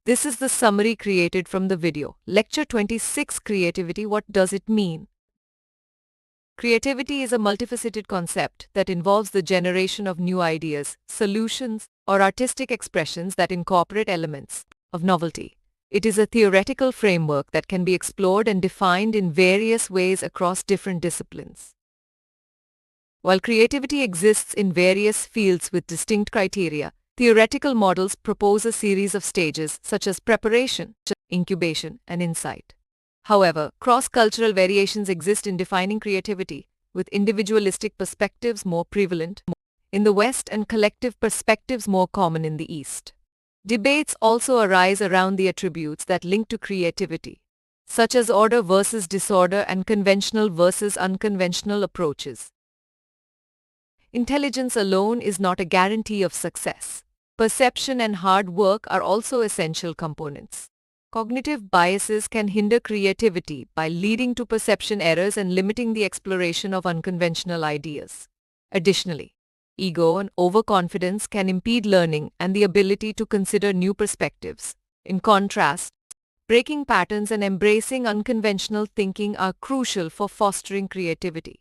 This is the summary created from the video. Lecture 26, Creativity, what does it mean? Creativity is a multifaceted concept that involves the generation of new ideas, solutions, or artistic expressions that incorporate elements of novelty. It is a theoretical framework that can be explored and defined in various ways across different disciplines. While creativity exists in various fields with distinct criteria, theoretical models propose a series of stages such as preparation, incubation, and insight. However, cross-cultural variations exist in defining creativity, with individualistic perspectives more prevalent in the West and collective perspectives more common in the East. Debates also arise around the attributes that link to creativity, such as order versus disorder and conventional versus unconventional approaches. Intelligence alone is not a guarantee of success. Perception and hard work are also essential components. Cognitive biases can hinder creativity by leading to perception errors and limiting the exploration of unconventional ideas. Additionally, ego and overconfidence can impede learning and the ability to consider new perspectives. In contrast, breaking patterns and embracing unconventional thinking are crucial for fostering creativity.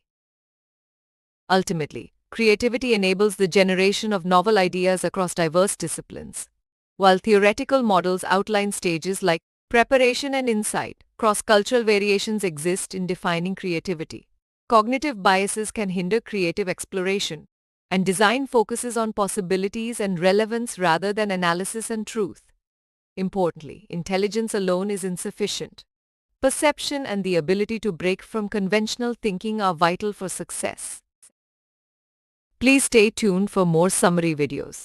Ultimately, creativity enables the generation of novel ideas across diverse disciplines. While theoretical models outline stages like preparation and insight, cross-cultural variations exist in defining creativity. Cognitive biases can hinder creative exploration, and design focuses on possibilities and relevance rather than analysis and truth. Importantly, intelligence alone is insufficient. Perception and the ability to break from conventional thinking are vital for success. Please stay tuned for more summary videos.